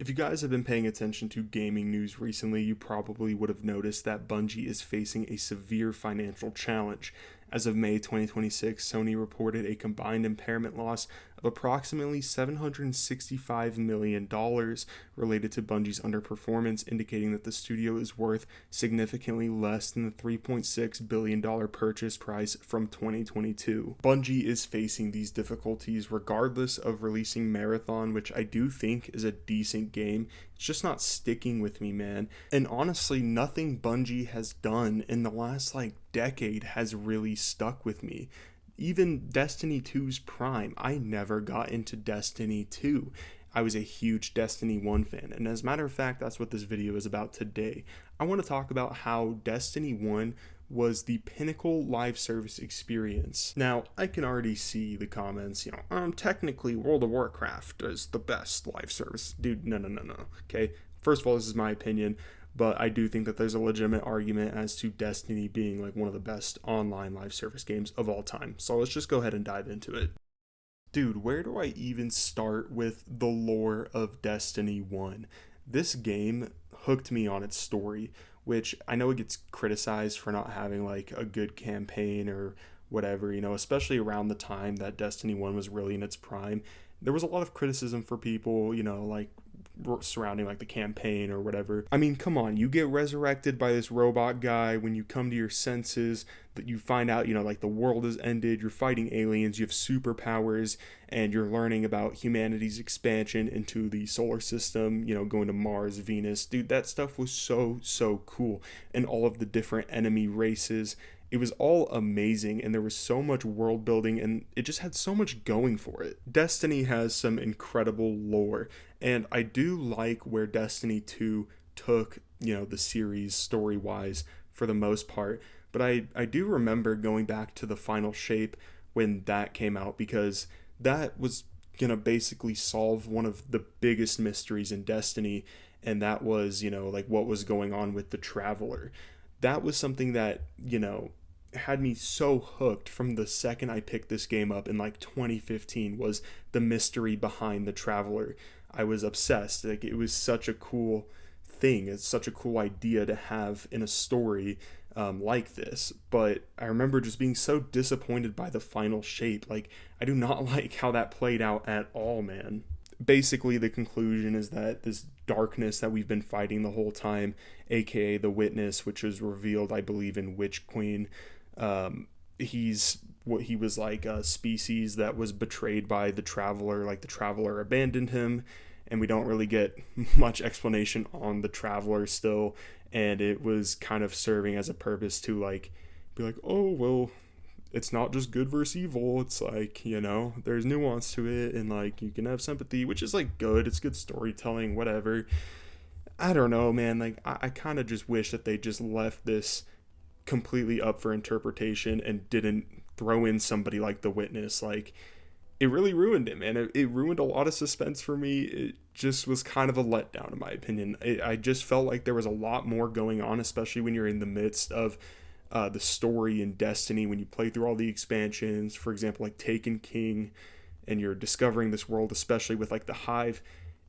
If you guys have been paying attention to gaming news recently, you probably would have noticed that Bungie is facing a severe financial challenge. As of May 2026, Sony reported a combined impairment loss of approximately $765 million related to Bungie's underperformance, indicating that the studio is worth significantly less than the $3.6 billion purchase price from 2022. Bungie is facing these difficulties regardless of releasing Marathon, which I do think is a decent game. It's just not sticking with me, man. And honestly, nothing Bungie has done in the last decade has really stuck with me. Even Destiny 2's Prime, I never got into Destiny 2. I was a huge Destiny 1 fan, and as a matter of fact, that's what this video is about today. I want to talk about how Destiny 1 was the pinnacle live service experience. Now, I can already see the comments, technically World of Warcraft is the best live service. Dude, no, okay? First of all, this is my opinion, but I do think that there's a legitimate argument as to Destiny being one of the best online live service games of all time. So let's just go ahead and dive into it. Dude, where do I even start with the lore of Destiny 1? This game hooked me on its story, which I know it gets criticized for not having a good campaign or whatever, especially around the time that Destiny 1 was really in its prime. There was a lot of criticism for people, surrounding the campaign or whatever. I mean, come on, you get resurrected by this robot guy when you come to your senses, that you find out, the world has ended, you're fighting aliens, you have superpowers, and you're learning about humanity's expansion into the solar system, going to Mars, Venus. Dude, that stuff was so cool. And all of the different enemy races. It was all amazing, and there was so much world building, and it just had so much going for it. Destiny has some incredible lore, and I do like where Destiny 2 took, the series story-wise for the most part. But I do remember going back to the final shape when that came out, because that was gonna basically solve one of the biggest mysteries in Destiny, and that was, what was going on with the Traveler. That was something that, had me so hooked from the second I picked this game up in 2015, was the mystery behind the Traveler. I was obsessed. It was such a cool thing. It's such a cool idea to have in a story like this. But I remember just being so disappointed by the final shape. I do not like how that played out at all, man. Basically, the conclusion is that this darkness that we've been fighting the whole time, aka the Witness, which was revealed, I believe, in Witch Queen, he was a species that was betrayed by the Traveler. The Traveler abandoned him, and we don't really get much explanation on the Traveler still, and it was kind of serving as a purpose to be oh well, it's not just good versus evil. It's there's nuance to it, and you can have sympathy, which is good. It's good storytelling, whatever. I don't know, man. I kind of just wish that they just left this completely up for interpretation and didn't throw in somebody like the Witness. It really ruined it, man. It ruined a lot of suspense for me. It just was kind of a letdown, in my opinion. I just felt like there was a lot more going on, especially when you're in the midst of the story in Destiny, when you play through all the expansions, for example, Taken King, and you're discovering this world, especially with the Hive.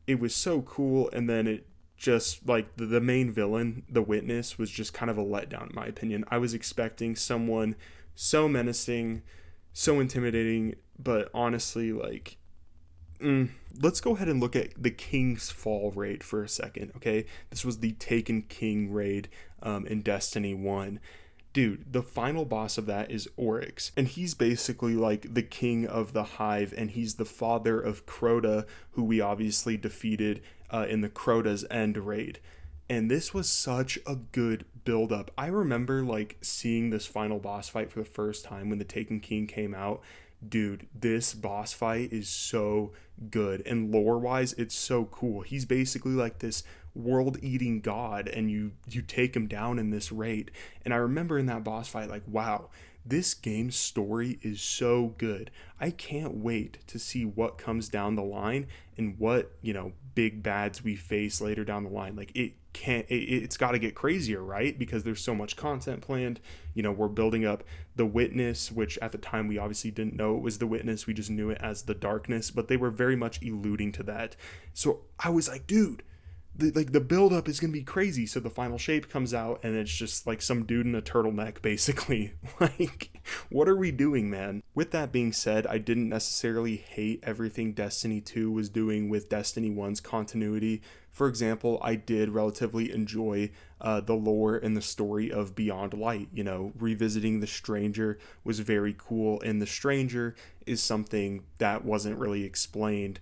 It was so cool, and then it just the main villain, the Witness, was just kind of a letdown, in my opinion. I was expecting someone so menacing, so intimidating, but honestly, let's go ahead and look at the King's Fall raid for a second, okay? This was the Taken King raid in Destiny 1. Dude, the final boss of that is Oryx, and he's basically the king of the Hive, and he's the father of Crota, who we obviously defeated in the Crota's End raid. And this was such a good build-up. I remember seeing this final boss fight for the first time when the Taken King came out. Dude, this boss fight is so good, and lore-wise, it's so cool. He's basically this world-eating god, and you take him down in this raid. And I remember in that boss fight, wow, this game's story is so good. I can't wait to see what comes down the line and what, big bads we face later down the line. Like it's got to get crazier, right? Because there's so much content planned. We're building up the Witness, which at the time we obviously didn't know it was the Witness. We just knew it as the Darkness, but they were very much alluding to that. So I was like, dude, the build up is gonna be crazy. So the final shape comes out and it's just like some dude in a turtleneck, basically. Like, what are we doing, man? With that being said, I didn't necessarily hate everything Destiny 2 was doing with Destiny 1's continuity. For example, I did relatively enjoy the lore and the story of Beyond Light. Revisiting the Stranger was very cool, and the Stranger is something that wasn't really explained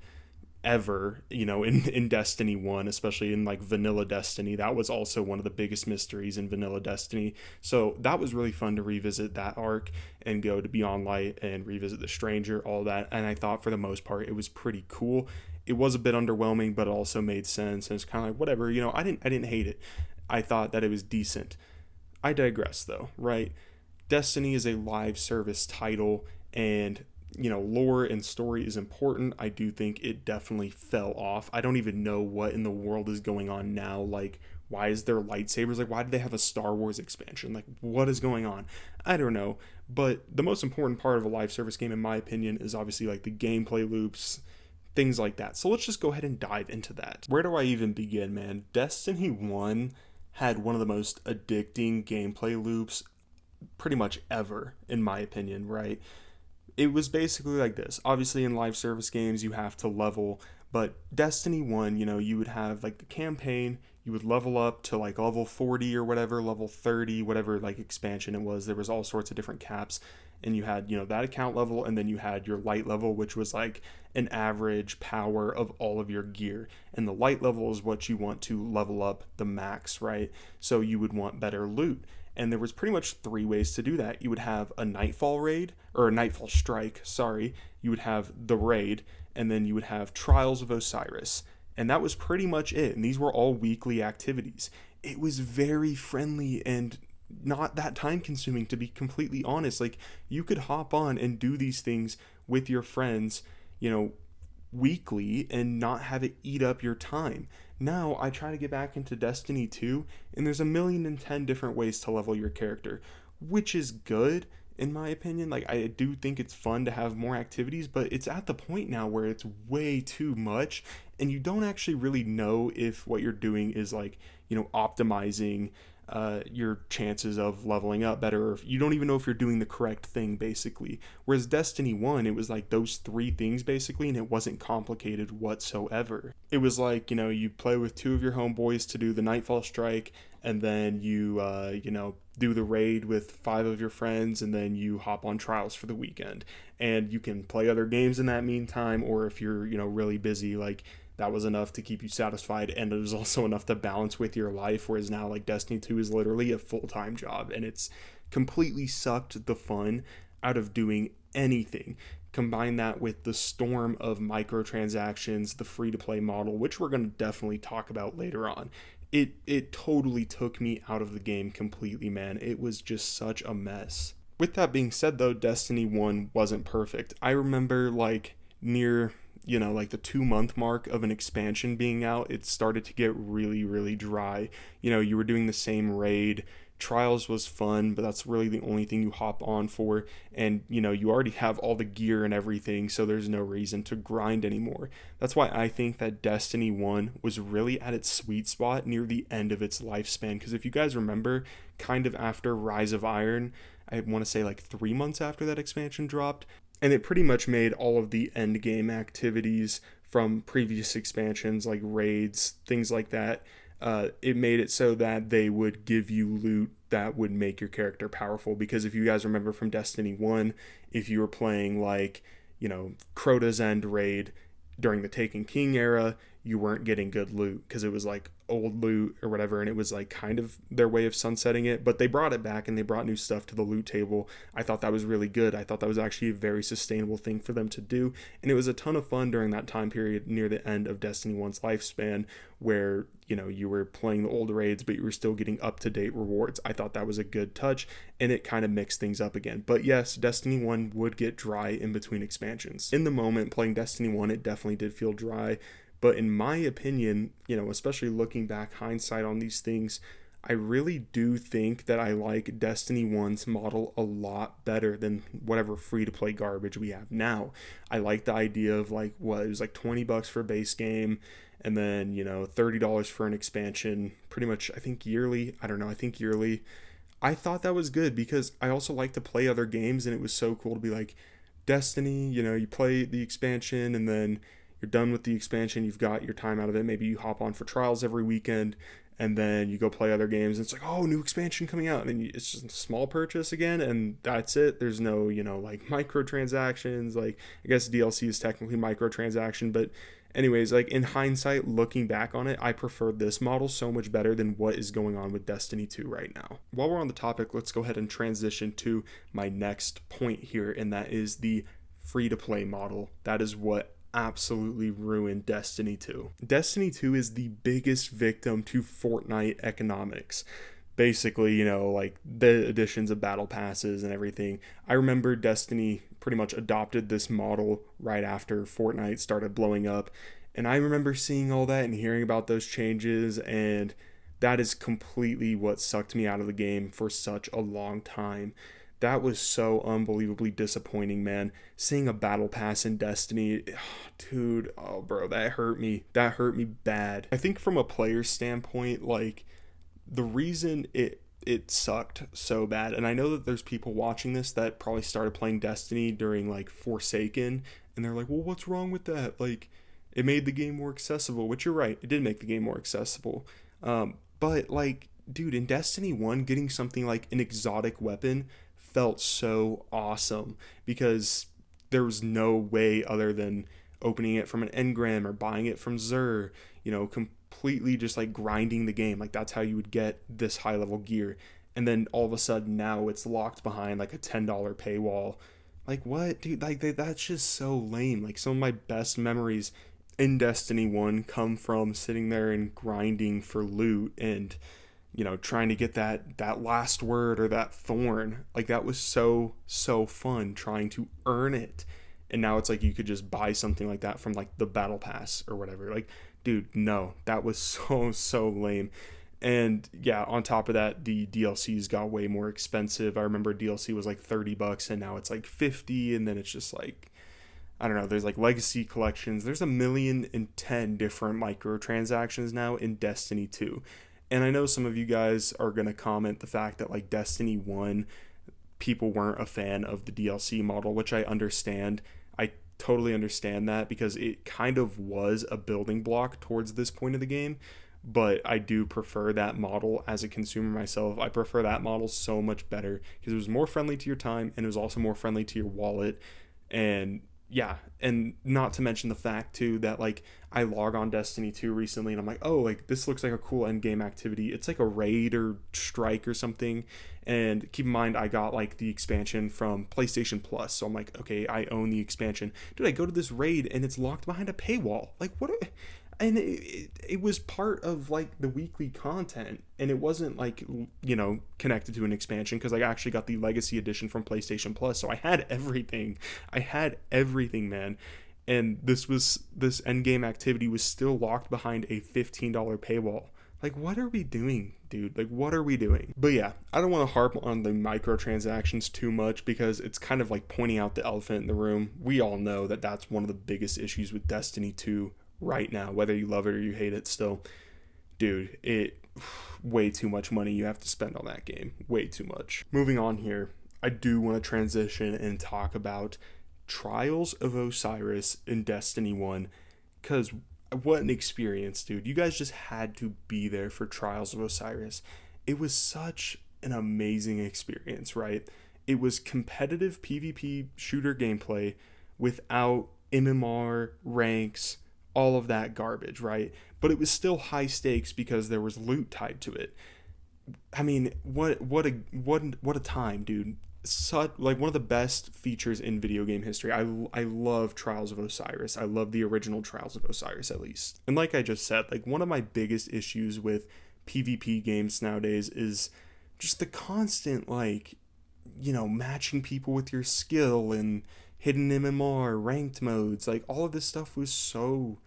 ever, in Destiny 1, especially in like vanilla Destiny. That was also one of the biggest mysteries in vanilla Destiny. So that was really fun to revisit that arc and go to Beyond Light and revisit the Stranger, all that. And I thought for the most part it was pretty cool. It was a bit underwhelming, but it also made sense, and it's kind of like whatever. I didn't hate it. I thought that it was decent. I digress though, right? Destiny is a live service title, and lore and story is important. I do think it definitely fell off. I don't even know what in the world is going on now. Like, why is there lightsabers? Like, why did they have a Star Wars expansion? Like, what is going on? I don't know. But the most important part of a live service game, in my opinion, is obviously like the gameplay loops, things like that. So let's just go ahead and dive into that. Where do I even begin, man? Destiny 1 had one of the most addicting gameplay loops pretty much ever, in my opinion, right? It was basically like this. Obviously, in live service games, you have to level, but Destiny 1, you would have like the campaign, you would level up to like level 40 or whatever, level 30, whatever like expansion it was. There was all sorts of different caps, and you had, that account level, and then you had your light level, which was like an average power of all of your gear. And the light level is what you want to level up the max, right? So you would want better loot. And there was pretty much 3 ways to do that. You would have a Nightfall raid, or a Nightfall strike, sorry. You would have the raid, and then you would have Trials of Osiris. And that was pretty much it. And these were all weekly activities. It was very friendly and not that time consuming, to be completely honest. Like, you could hop on and do these things with your friends, weekly, and not have it eat up your time. Now I try to get back into Destiny 2, and there's 1,010 different ways to level your character, which is good in my opinion. Like, I do think it's fun to have more activities, but it's at the point now where it's way too much, and you don't actually really know if what you're doing is like, optimizing your chances of leveling up better, or if you don't even know if you're doing the correct thing, basically. Whereas Destiny 1, it was like those 3 things basically, and it wasn't complicated whatsoever. It was like, you play with 2 of your homeboys to do the Nightfall strike, and then you do the raid with 5 of your friends, and then you hop on Trials for the weekend, and you can play other games in that meantime. Or if you're really busy, like, that was enough to keep you satisfied, and it was also enough to balance with your life. Whereas now, like, Destiny 2 is literally a full-time job, and it's completely sucked the fun out of doing anything. Combine that with the storm of microtransactions, the free-to-play model, which we're going to definitely talk about later on. It totally took me out of the game completely, man. It was just such a mess. With that being said, though, Destiny 1 wasn't perfect. I remember, like, near like the 2-month mark of an expansion being out, it started to get really, really dry. You were doing the same raid. Trials was fun, but that's really the only thing you hop on for. And, you already have all the gear and everything, so there's no reason to grind anymore. That's why I think that Destiny 1 was really at its sweet spot near the end of its lifespan. Because if you guys remember, kind of after Rise of Iron, I want to say like 3 months after that expansion dropped, and it pretty much made all of the end game activities from previous expansions, like raids, things like that, it made it so that they would give you loot that would make your character powerful. Because if you guys remember from Destiny 1, if you were playing like, Crota's End raid during the Taken King era, you weren't getting good loot because it was like old loot or whatever, and it was like kind of their way of sunsetting it. But they brought it back, and they brought new stuff to the loot table. I thought that was really good. I thought that was actually a very sustainable thing for them to do, and it was a ton of fun during that time period near the end of Destiny 1's lifespan, where you were playing the old raids, but you were still getting up-to-date rewards. I thought that was a good touch, and it kind of mixed things up again. But yes, Destiny 1 would get dry in between expansions. In the moment, playing Destiny 1, it definitely did feel dry. But in my opinion, especially looking back hindsight on these things, I really do think that I like Destiny 1's model a lot better than whatever free to play garbage we have now. I like the idea of it was like $20 for a base game, and then, $30 for an expansion, pretty much, I think yearly. I don't know, I think yearly. I thought that was good because I also like to play other games, and it was so cool to be like, Destiny, you play the expansion and then you're done with the expansion, you've got your time out of it. Maybe you hop on for trials every weekend and then you go play other games. And it's like, oh, new expansion coming out. And then it's just a small purchase again, and that's it. There's no, like microtransactions. Like, I guess DLC is technically microtransaction, but anyways, like in hindsight, looking back on it, I prefer this model so much better than what is going on with Destiny 2 right now. While we're on the topic, let's go ahead and transition to my next point here, and that is the free-to-play model. That is what absolutely ruined Destiny 2. Destiny 2 is the biggest victim to Fortnite economics. Basically, like the additions of battle passes and everything. I remember Destiny pretty much adopted this model right after Fortnite started blowing up. And I remember seeing all that and hearing about those changes, and that is completely what sucked me out of the game for such a long time. That was so unbelievably disappointing, man. Seeing a battle pass in Destiny, dude, oh bro, that hurt me. That hurt me bad. I think from a player standpoint, like, the reason it sucked so bad, and I know that there's people watching this that probably started playing Destiny during like Forsaken, and they're like, well, what's wrong with that? Like, it made the game more accessible, which you're right, it did make the game more accessible. But like, dude, in Destiny 1, getting something like an exotic weapon felt so awesome because there was no way other than opening it from an engram or buying it from Xur, completely just like grinding the game. Like, that's how you would get this high level gear. And then all of a sudden now it's locked behind like a $10 paywall. Like, what, dude? Like, that's just so lame. Like, some of my best memories in Destiny 1 come from sitting there and grinding for loot and trying to get that last word or that thorn. Like, that was so fun trying to earn it. And now it's like you could just buy something like that from like the battle pass or whatever. Like, dude, no, that was so lame. And yeah, on top of that, the DLCs got way more expensive. I remember DLC was like $30 and now it's like 50, and then it's just like, I don't know, there's like legacy collections. There's 1,010 different microtransactions now in Destiny 2. And I know some of you guys are going to comment the fact that like Destiny 1, people weren't a fan of the DLC model, which I understand. I totally understand that because it kind of was a building block towards this point of the game. But I do prefer that model as a consumer myself. I prefer that model so much better because it was more friendly to your time and it was also more friendly to your wallet. And yeah, and not to mention the fact too that like I log on Destiny 2 recently and I'm like, oh, like this looks like a cool end game activity. It's like a raid or strike or something. And keep in mind, I got like the expansion from PlayStation Plus, so I'm like, okay, I own the expansion. Dude, I go to this raid and it's locked behind a paywall. Like, what? And it was part of like the weekly content, and it wasn't like connected to an expansion because I actually got the legacy edition from PlayStation Plus, so I had everything, man. And this endgame activity was still locked behind a $15 paywall. Like, what are we doing, dude? Like, what are we doing? But yeah, I don't want to harp on the microtransactions too much because it's kind of like pointing out the elephant in the room. We all know that that's one of the biggest issues with Destiny 2 right now, whether you love it or you hate it. Still, dude, it way too much money you have to spend on that game. Way too much. Moving on here, I do want to transition and talk about Trials of Osiris in Destiny 1, because what an experience, dude. You guys just had to be there for Trials of Osiris. It was such an amazing experience, right? It was competitive PvP shooter gameplay without MMR, ranks, all of that garbage, right? But it was still high stakes because there was loot tied to it. I mean, what a time, dude. Such like one of the best features in video game history. I love Trials of Osiris. I love the original Trials of Osiris, at least. And like I just said, like one of my biggest issues with PvP games nowadays is just the constant like matching people with your skill and hidden MMR, ranked modes. Like all of this stuff was so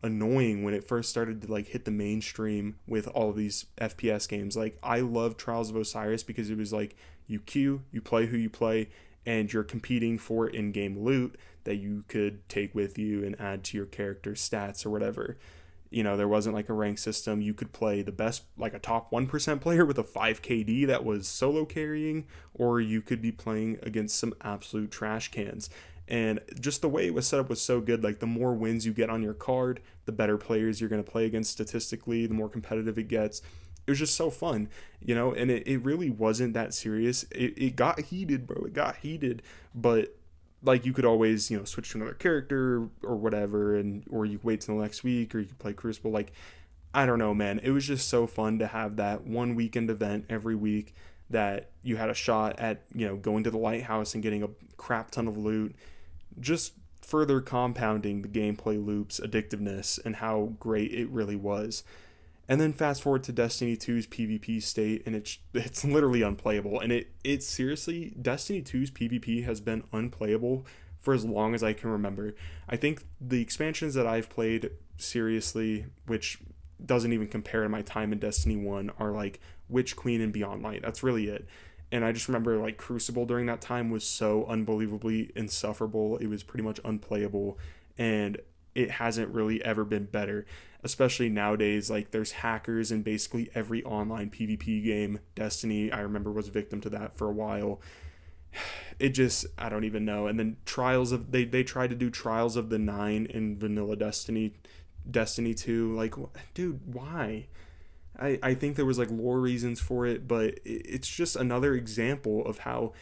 annoying when it first started to like hit the mainstream with all of these FPS games. Like I love Trials of Osiris because it was like you queue, you play who you play, and you're competing for in-game loot that you could take with you and add to your character's stats or whatever. You know, there wasn't like a rank system. You could play the best, like a top 1% player with a 5 KD that was solo carrying, or you could be playing against some absolute trash cans. And just the way it was set up was so good. Like the more wins you get on your card, the better players you're going to play against statistically, the more competitive it gets. It was just so fun, you know, and it really wasn't that serious. It got heated, bro. It got heated, but like you could always, you know, switch to another character or whatever, and or you wait till the next week, or you could play Crucible. Like, I don't know, man. It was just so fun to have that one weekend event every week that you had a shot at, you know, going to the lighthouse and getting a crap ton of loot, just further compounding the gameplay loop's addictiveness and how great it really was. And then fast forward to Destiny 2's PvP state, and it's literally unplayable. And it seriously, Destiny 2's PvP has been unplayable for as long as I can remember. I think the expansions that I've played seriously, which doesn't even compare to my time in Destiny 1, are like Witch Queen and Beyond Light. That's really it. And I just remember like Crucible during that time was so unbelievably insufferable. It was pretty much unplayable, and it hasn't really ever been better, especially nowadays. Like there's hackers in basically every online PvP game. Destiny, I remember, was a victim to that for a while. It just, I don't even know. And then they tried to do Trials of the Nine in vanilla Destiny 2. Like, dude, why? I think there was like lore reasons for it, but it's just another example of how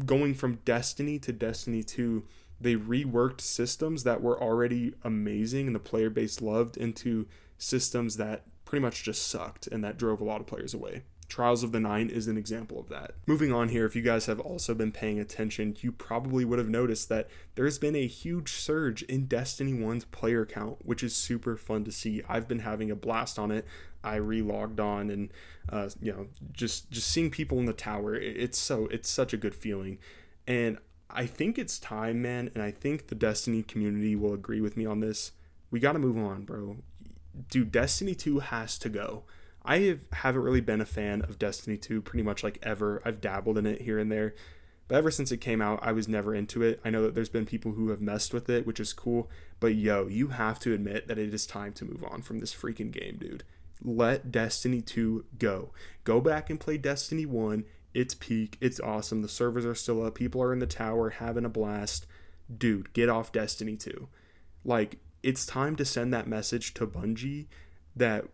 going from Destiny to Destiny 2, they reworked systems that were already amazing and the player base loved into systems that pretty much just sucked and that drove a lot of players away. Trials of the Nine is an example of that. Moving on here, if you guys have also been paying attention, you probably would have noticed that there's been a huge surge in Destiny 1's player count, which is super fun to see. I've been having a blast on it. I re-logged on and, you know, just seeing people in the tower. It's such a good feeling. And I think it's time, man, and I think the Destiny community will agree with me on this. We got to move on, bro. Dude, Destiny 2 has to go. I haven't really been a fan of Destiny 2 pretty much like ever. I've dabbled in it here and there, but ever since it came out, I was never into it. I know that there's been people who have messed with it, which is cool, but yo, you have to admit that it is time to move on from this freaking game, dude. Let Destiny 2 go. Go back and play Destiny 1. It's peak. It's awesome. The servers are still up. People are in the tower having a blast. Dude, get off Destiny 2. Like, it's time to send that message to Bungie that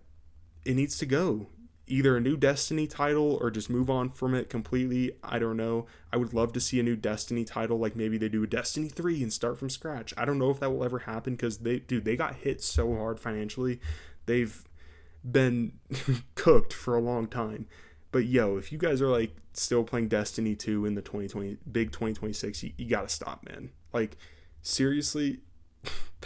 it needs to go. Either a new Destiny title or just move on from it completely. I don't know. I would love to see a new Destiny title, like maybe they do a Destiny 3 and start from scratch. I don't know if that will ever happen because they got hit so hard financially. They've been cooked for a long time. But yo, if you guys are like still playing Destiny 2 in the 2026, you gotta stop, man. Like, seriously,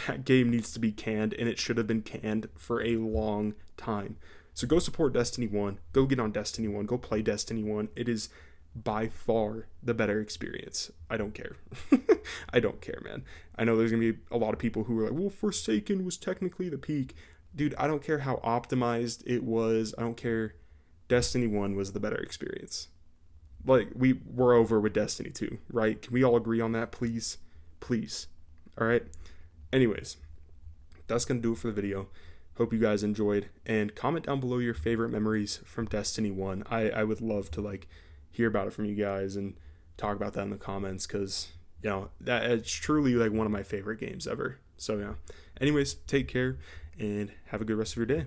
that game needs to be canned, and it should have been canned for a long time. So go support Destiny 1. Go get on Destiny 1. Go play Destiny 1. It is by far the better experience. I don't care. I don't care, man. I know there's going to be a lot of people who are like, well, Forsaken was technically the peak. Dude, I don't care how optimized it was. I don't care. Destiny 1 was the better experience. Like, we're over with Destiny 2, right? Can we all agree on that, please? Please. All right? Anyways, that's going to do it for the video. Hope you guys enjoyed, and comment down below your favorite memories from Destiny 1. I would love to like hear about it from you guys and talk about that in the comments, because you know that it's truly like one of my favorite games ever. So yeah, anyways, take care and have a good rest of your day.